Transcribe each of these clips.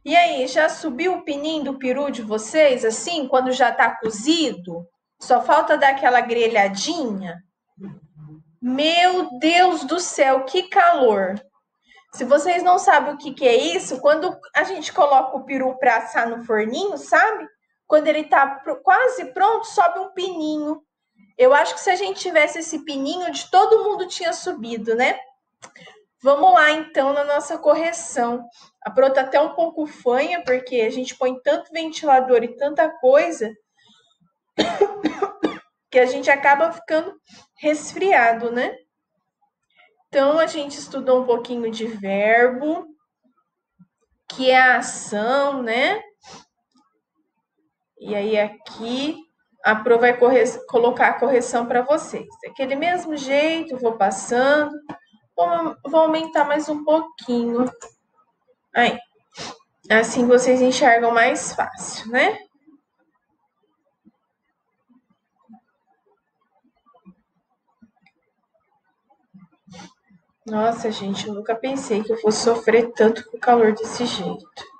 E aí, já subiu o pininho do peru de vocês, assim, quando já tá cozido? Só falta dar aquela grelhadinha? Meu Deus do céu, que calor! Se vocês não sabem o que que é isso, quando a gente coloca o peru para assar no forninho, sabe? Quando ele tá quase pronto, sobe um pininho. Eu acho que se a gente tivesse esse pininho, de todo mundo tinha subido, né? Vamos lá, então, na nossa correção. A Pro tá até um pouco fanha, porque a gente põe tanto ventilador e tanta coisa que a gente acaba ficando resfriado, né? Então, a gente estudou um pouquinho de verbo, que é a ação, né? E aí, aqui, a Pro vai colocar a correção para vocês. Daquele mesmo jeito, vou passando. Vou aumentar mais um pouquinho. Aí. Assim vocês enxergam mais fácil, né? Nossa, gente, eu nunca pensei que eu fosse sofrer tanto com o calor desse jeito.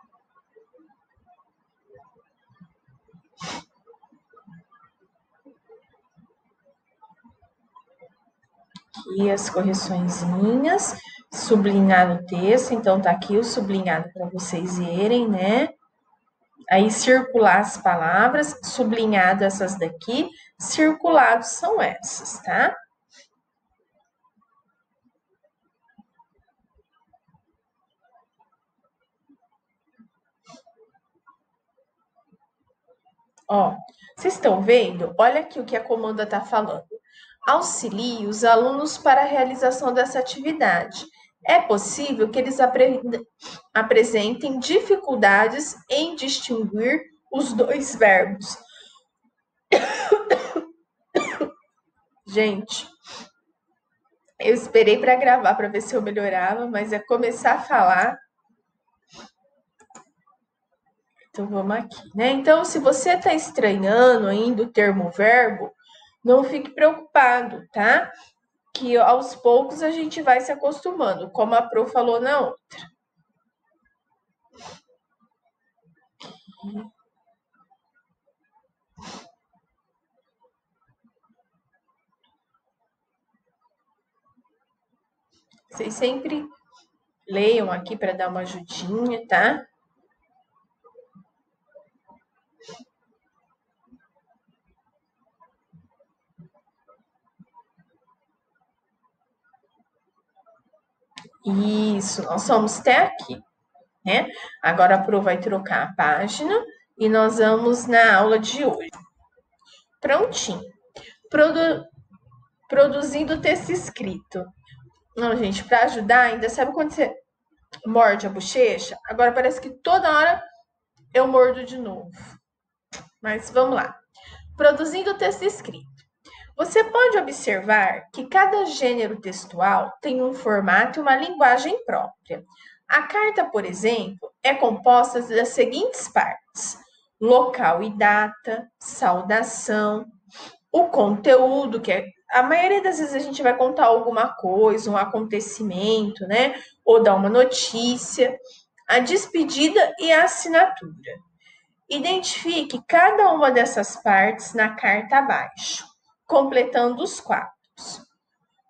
Aqui as correçõezinhas, sublinhar o texto, então tá aqui o sublinhado para vocês verem, né? Aí circular as palavras, sublinhado essas daqui, circulados são essas, tá? Ó, vocês estão vendo? Olha aqui o que a comanda está falando. Auxilie os alunos para a realização dessa atividade. É possível que eles apresentem dificuldades em distinguir os dois verbos. Gente, eu esperei para gravar para ver se eu melhorava, mas é começar a falar. Então vamos aqui, né? Então, se você está estranhando ainda o termo verbo, não fique preocupado, tá? Que aos poucos a gente vai se acostumando, como a Pro falou na outra. Vocês sempre leiam aqui para dar uma ajudinha, tá? Isso, nós somos até aqui, né? Agora a Pro vai trocar a página e nós vamos na aula de hoje. Prontinho. Produzindo texto escrito. Não, gente, para ajudar ainda, sabe quando você morde a bochecha? Agora parece que toda hora eu mordo de novo. Mas vamos lá. Produzindo texto escrito. Você pode observar que cada gênero textual tem um formato e uma linguagem própria. A carta, por exemplo, é composta das seguintes partes: local e data, saudação, o conteúdo, que é a maioria das vezes a gente vai contar alguma coisa, um acontecimento, né? Ou dar uma notícia, a despedida e a assinatura. Identifique cada uma dessas partes na carta abaixo, completando os quadros.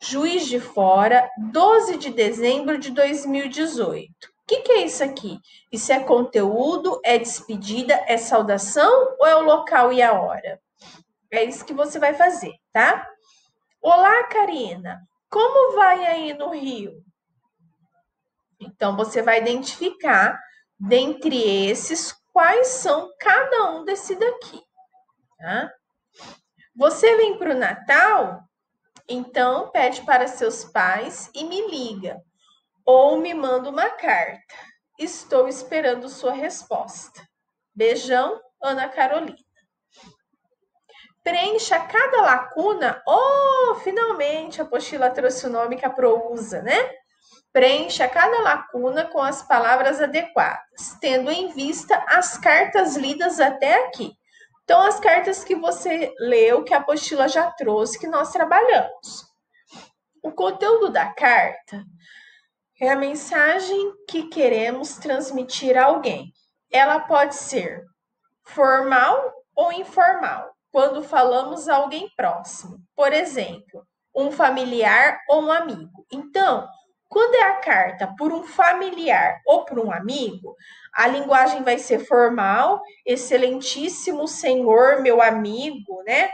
Juiz de Fora, 12 de dezembro de 2018. O que é isso aqui? Isso é conteúdo, é despedida, é saudação ou é o local e a hora? É isso que você vai fazer, tá? Olá, Karina. Como vai aí no Rio? Então, você vai identificar, dentre esses, quais são cada um desse daqui, tá? Você vem para o Natal? Então, pede para seus pais e me liga. Ou me manda uma carta. Estou esperando sua resposta. Beijão, Ana Carolina. Preencha cada lacuna. Oh, finalmente a apostila trouxe o nome que a Pro usa, né? Preencha cada lacuna com as palavras adequadas, tendo em vista as cartas lidas até aqui. Então, as cartas que você leu, que a apostila já trouxe, que nós trabalhamos. O conteúdo da carta é a mensagem que queremos transmitir a alguém. ela pode ser formal ou informal, quando falamos a alguém próximo. Por exemplo, um familiar ou um amigo. Então, quando é a carta por um familiar ou por um amigo, a linguagem vai ser formal, excelentíssimo senhor, meu amigo, né?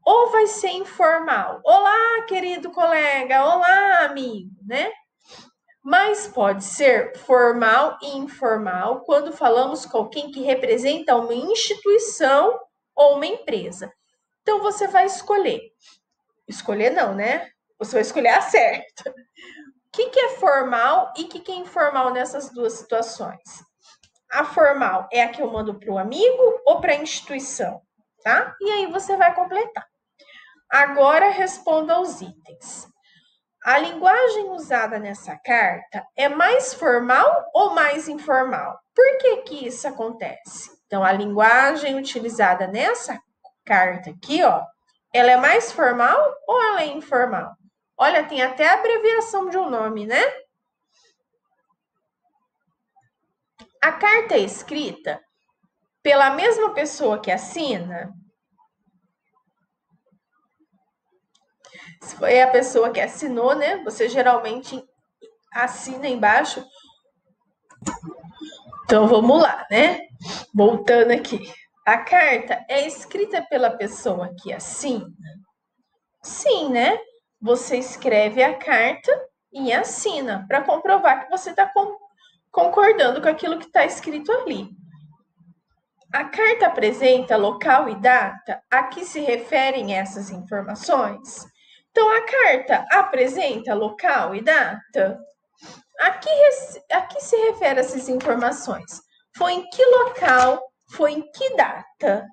Ou vai ser informal. Olá, querido colega, olá, amigo, né? Mas pode ser formal e informal quando falamos com alguém que representa uma instituição ou uma empresa. Então você vai escolher. Escolher não, né? Você vai escolher a certa. O que é formal e o que é informal nessas duas situações? A formal é a que eu mando para o amigo ou para a instituição, tá? E aí você vai completar. Agora responda aos itens. A linguagem usada nessa carta é mais formal ou mais informal? Por que que isso acontece? Então, a linguagem utilizada nessa carta aqui, ó, ela é mais formal ou ela é informal? Olha, tem até a abreviação de um nome, né? A carta é escrita pela mesma pessoa que assina? Se foi a pessoa que assinou, né? Você geralmente assina embaixo. Então vamos lá, né? Voltando aqui. A carta é escrita pela pessoa que assina? Sim, né? Você escreve a carta e assina para comprovar que você está concordando com aquilo que está escrito ali. A carta apresenta local e data a que se referem essas informações? Então, a carta apresenta local e data? A que se refere essas informações? Foi em que local? Foi em que data?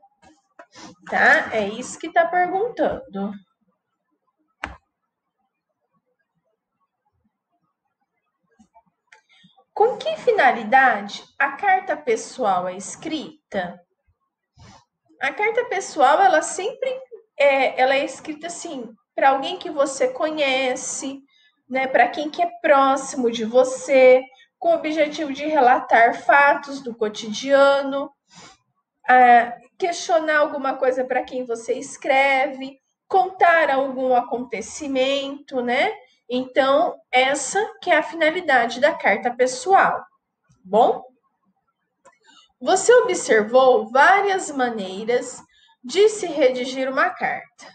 Tá? É isso que está perguntando. Com que finalidade a carta pessoal é escrita? A carta pessoal, ela sempre ela é escrita assim, para alguém que você conhece, né, para quem que é próximo de você, com o objetivo de relatar fatos do cotidiano, questionar alguma coisa para quem você escreve, contar algum acontecimento, né? Então, essa que é a finalidade da carta pessoal. Bom, você observou várias maneiras de se redigir uma carta.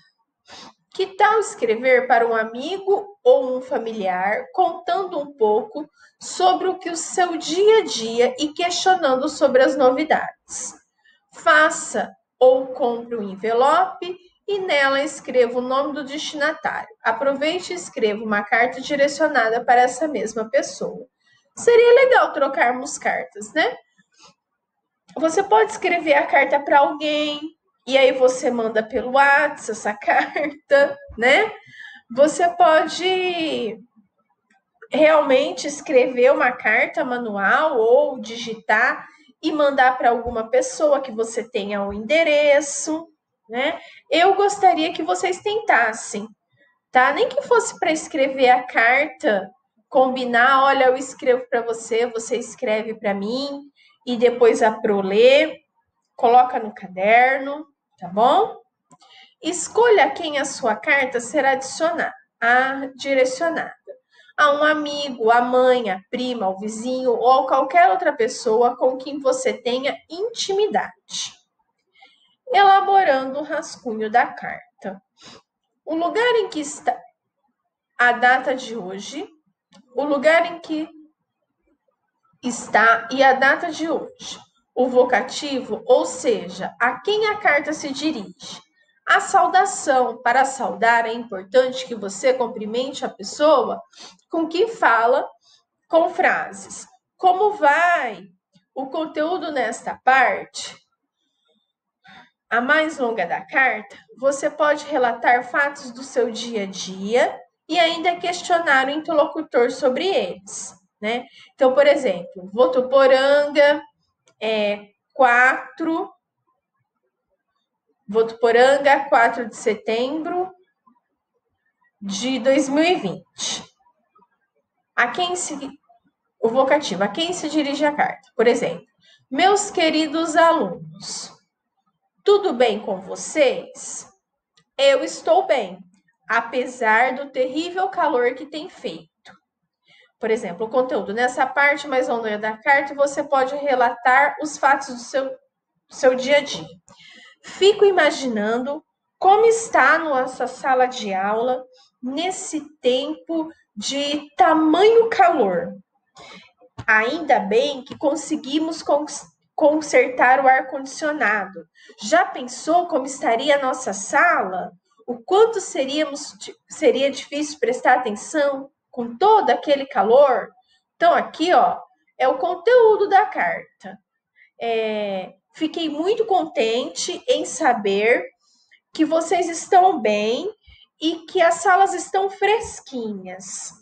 Que tal escrever para um amigo ou um familiar, contando um pouco sobre o que o seu dia a dia e questionando sobre as novidades? Faça ou compre um envelope e nela escreva o nome do destinatário. Aproveite e escreva uma carta direcionada para essa mesma pessoa. Seria legal trocarmos cartas, né? Você pode escrever a carta para alguém e aí você manda pelo WhatsApp essa carta, né? Você pode realmente escrever uma carta manual ou digitar e mandar para alguma pessoa que você tenha o endereço, né? Eu gostaria que vocês tentassem, tá? Nem que fosse para escrever a carta, combinar, olha, eu escrevo para você, você escreve para mim e depois a Pro lê, coloca no caderno, tá bom? Escolha a quem a sua carta será direcionada. A um amigo, a mãe, a prima, o vizinho ou qualquer outra pessoa com quem você tenha intimidade. Elaborando o rascunho da carta. O lugar em que está a data de hoje, o lugar em que está e a data de hoje. O vocativo, ou seja, a quem a carta se dirige. A saudação. Para saudar, é importante que você cumprimente a pessoa com quem fala com frases. Como vai? O conteúdo nesta parte, a mais longa da carta, você pode relatar fatos do seu dia a dia e ainda questionar o interlocutor sobre eles, né? Então, por exemplo, Votuporanga 4 de setembro de 2020. O vocativo, a quem se dirige a carta? Por exemplo, Meus queridos alunos, tudo bem com vocês? Eu estou bem, apesar do terrível calor que tem feito. Por exemplo, o conteúdo nessa parte mais ao longo da carta, você pode relatar os fatos do seu dia a dia. Fico imaginando como está nossa sala de aula nesse tempo de tamanho calor. Ainda bem que conseguimos consertar o ar-condicionado. Já pensou como estaria a nossa sala? O quanto seria difícil prestar atenção com todo aquele calor? Então, aqui, ó, é o conteúdo da carta. Fiquei muito contente em saber que vocês estão bem e que as salas estão fresquinhas.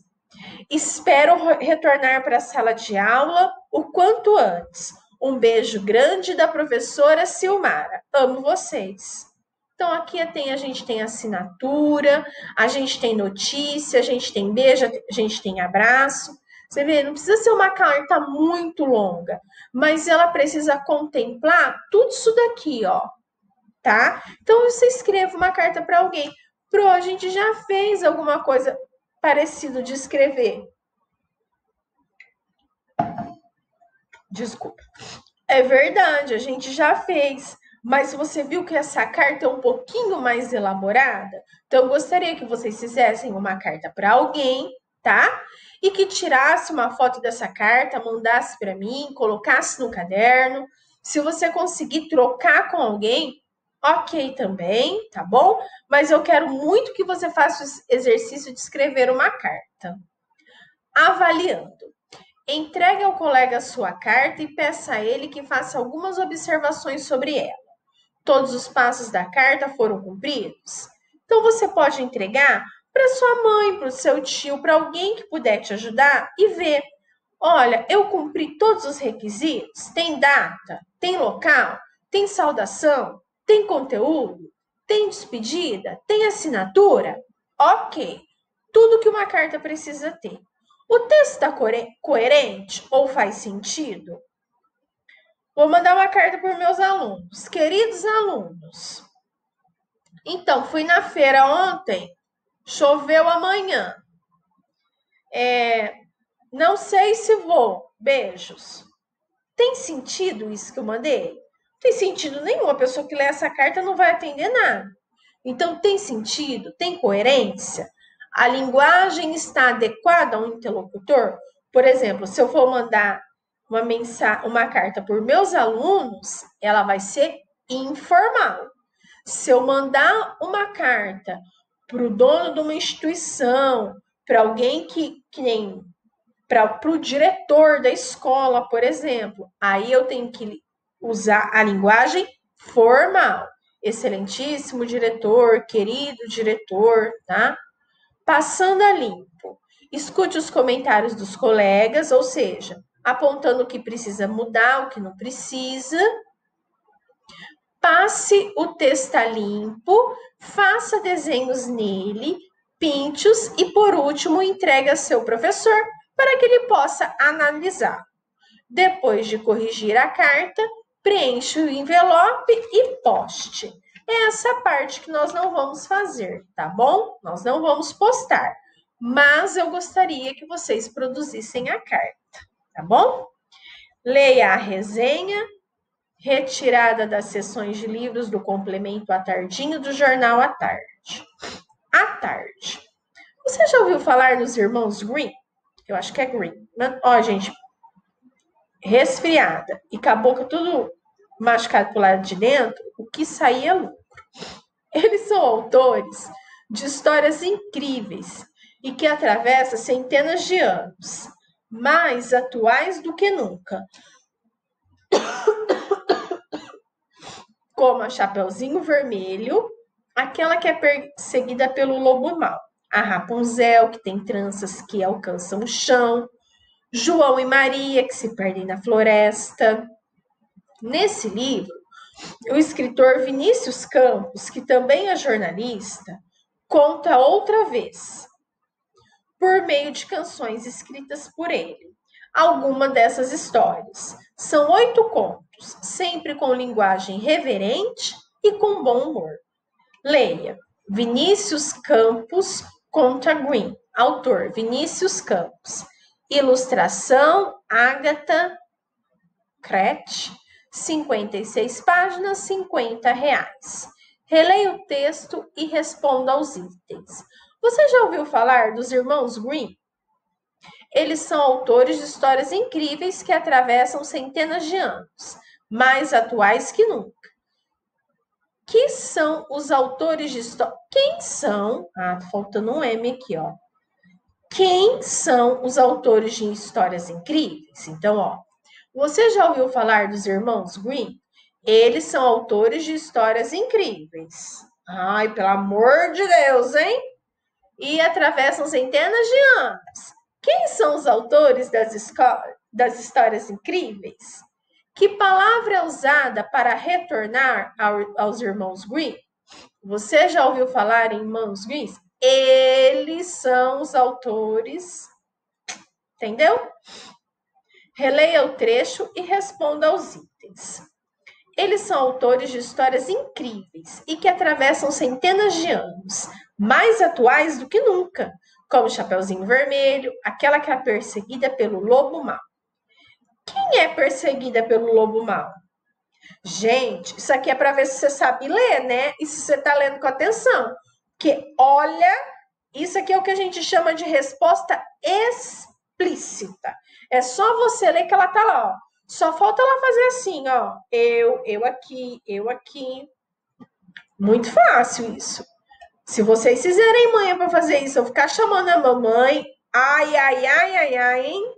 Espero retornar para a sala de aula o quanto antes. Um beijo grande da professora Silmara. Amo vocês. Então, aqui a gente tem assinatura, a gente tem notícia, a gente tem beijo, a gente tem abraço. Você vê, não precisa ser uma carta muito longa, mas ela precisa contemplar tudo isso daqui, ó, tá? Então, você escreva uma carta para alguém. Pro, a gente já fez alguma coisa parecido de escrever. Desculpa. É verdade, a gente já fez. Mas você viu que essa carta é um pouquinho mais elaborada? Então, eu gostaria que vocês fizessem uma carta para alguém, tá? E que tirasse uma foto dessa carta, mandasse para mim, colocasse no caderno. Se você conseguir trocar com alguém, ok também, tá bom? Mas eu quero muito que você faça o exercício de escrever uma carta. Avaliando. Entregue ao colega a sua carta e peça a ele que faça algumas observações sobre ela. Todos os passos da carta foram cumpridos? Então você pode entregar para sua mãe, para o seu tio, para alguém que puder te ajudar e ver. Olha, eu cumpri todos os requisitos? Tem data? Tem local? Tem saudação? Tem conteúdo? Tem despedida? Tem assinatura? Ok. Tudo que uma carta precisa ter. O texto está coerente ou faz sentido? Vou mandar uma carta para meus alunos. Queridos alunos, então, fui na feira ontem, choveu amanhã. Não sei se vou. Beijos. Tem sentido isso que eu mandei? Não tem sentido nenhum. A pessoa que lê essa carta não vai entender nada. Então, tem sentido? Tem coerência? A linguagem está adequada ao interlocutor? Por exemplo, se eu for mandar uma carta por meus alunos, ela vai ser informal. Se eu mandar uma carta para o dono de uma instituição, para alguém que nem para o diretor da escola, por exemplo, aí eu tenho que usar a linguagem formal. Excelentíssimo diretor, querido diretor, tá? Passando a limpo. Escute os comentários dos colegas, ou seja, apontando o que precisa mudar, o que não precisa. Passe o texto a limpo, faça desenhos nele, pinte-os e, por último, entregue a seu professor para que ele possa analisar. Depois de corrigir a carta, preencha o envelope e poste. É essa parte que nós não vamos fazer, tá bom? Nós não vamos postar, mas eu gostaria que vocês produzissem a carta, tá bom? Leia a resenha, retirada das seções de livros do complemento à tardinho do jornal à tarde. À tarde. Você já ouviu falar nos irmãos Green? Eu acho que é Green. Ó, gente, resfriada e com a boca tudo machucado pro lado de dentro, o que saía é lucro. Eles são autores de histórias incríveis e que atravessam centenas de anos, mais atuais do que nunca. Como a Chapeuzinho Vermelho, aquela que é perseguida pelo lobo mau, a Rapunzel, que tem tranças que alcançam o chão, João e Maria, que se perdem na floresta. Nesse livro, o escritor Vinícius Campos, que também é jornalista, conta outra vez, por meio de canções escritas por ele, alguma dessas histórias. São 8 contos, sempre com linguagem reverente e com bom humor. Leia. Vinícius Campos Conta Green. Autor, Vinícius Campos. Ilustração, Agatha Cret. 56 páginas, R$50. Releia o texto e responda aos itens. Você já ouviu falar dos irmãos Grimm? Eles são autores de histórias incríveis que atravessam centenas de anos, mais atuais que nunca. Que são os autores de história? Quem são? Ah, tá faltando um M aqui, ó. Quem são os autores de histórias incríveis? Então, ó, você já ouviu falar dos irmãos Grimm? Eles são autores de histórias incríveis. Ai, pelo amor de Deus, hein? E atravessam centenas de anos. Quem são os autores das histórias incríveis? Que palavra é usada para retornar aos irmãos Grimm? Você já ouviu falar em irmãos Grimm? Eles são os autores, entendeu? Releia o trecho e responda aos itens. Eles são autores de histórias incríveis e que atravessam centenas de anos, mais atuais do que nunca, como Chapeuzinho Vermelho, aquela que é perseguida pelo lobo mau. Quem é perseguida pelo lobo mau? Gente, isso aqui é para ver se você sabe ler, né? E se você está lendo com atenção. Porque, olha, isso aqui é o que a gente chama de resposta explícita. É só você ler que ela tá lá, ó. Só falta ela fazer assim, ó. Eu aqui, eu aqui. Muito fácil isso. Se vocês fizerem manhã para fazer isso, eu ficar chamando a mamãe, hein?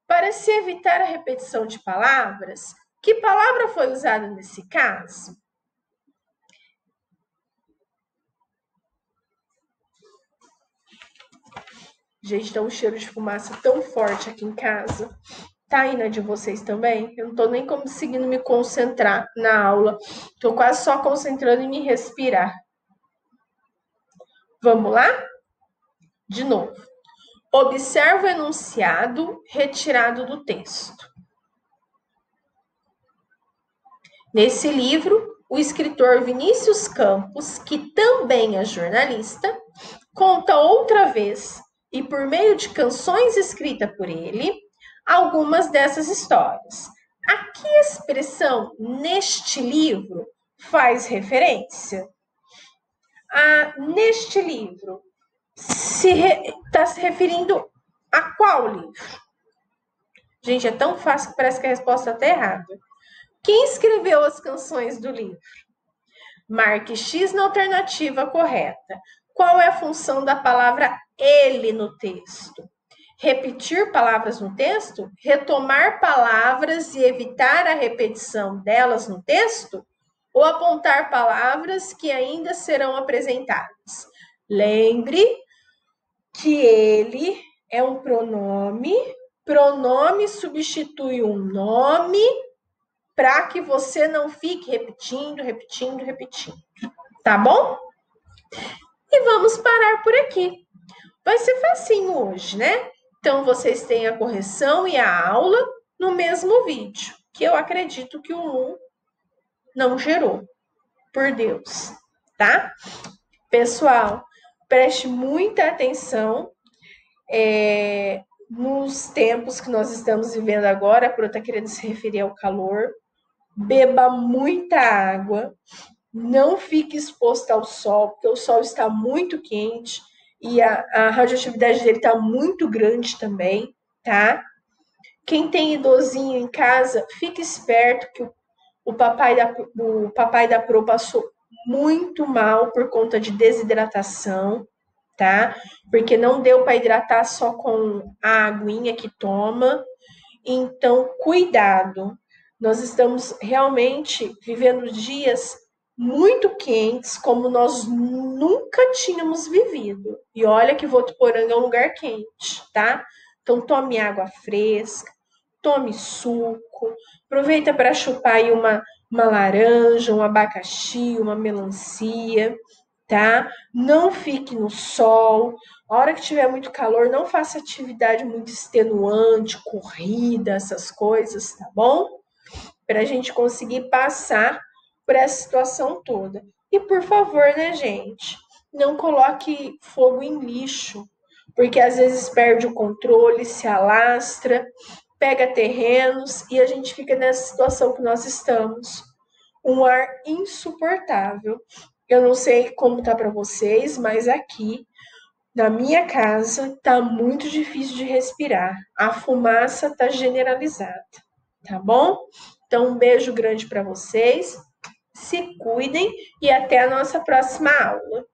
Para se evitar a repetição de palavras, que palavra foi usada nesse caso? Gente, tá um cheiro de fumaça tão forte aqui em casa. Tá aí na de vocês também? Eu não tô nem conseguindo me concentrar na aula. Tô quase só concentrando em me respirar. Vamos lá? De novo. Observe o enunciado retirado do texto. Nesse livro, o escritor Vinícius Campos, que também é jornalista, conta outra vez, e por meio de canções escritas por ele, algumas dessas histórias. A que expressão neste livro faz referência? Neste livro está se referindo a qual livro? Gente, é tão fácil que parece que a resposta está errada. Quem escreveu as canções do livro? Marque X na alternativa correta. Qual é a função da palavra ele no texto? Repetir palavras no texto? Retomar palavras e evitar a repetição delas no texto? Ou apontar palavras que ainda serão apresentadas? Lembre que ele é um pronome. Pronome substitui um nome para que você não fique repetindo. Tá bom? E vamos parar por aqui. Vai ser facinho hoje, né? Então, vocês têm a correção e a aula no mesmo vídeo, que eu acredito que o 1 não gerou, por Deus, tá? Pessoal, preste muita atenção nos tempos que nós estamos vivendo agora, a Pro está querendo se referir ao calor. Beba muita água, não fique exposto ao sol, porque o sol está muito quente e a radioatividade dele está muito grande também, tá? Quem tem idosinho em casa, fique esperto que o papai da Pro passou muito mal por conta de desidratação, tá? Porque não deu para hidratar só com a aguinha que toma. Então, cuidado. Nós estamos realmente vivendo dias muito quentes, como nós nunca tínhamos vivido. E olha que Votuporanga é um lugar quente, tá? Então, tome água fresca, tome suco, aproveita para chupar aí uma laranja, um abacaxi, uma melancia, tá? Não fique no sol. A hora que tiver muito calor, não faça atividade muito extenuante, corrida, essas coisas, tá bom? Para a gente conseguir passar por essa situação toda. E por favor, né, gente? Não coloque fogo em lixo, porque às vezes perde o controle, se alastra, pega terrenos e a gente fica nessa situação que nós estamos. Um ar insuportável. Eu não sei como tá para vocês, mas aqui na minha casa tá muito difícil de respirar. A fumaça tá generalizada, tá bom? Então, um beijo grande para vocês. Se cuidem e até a nossa próxima aula.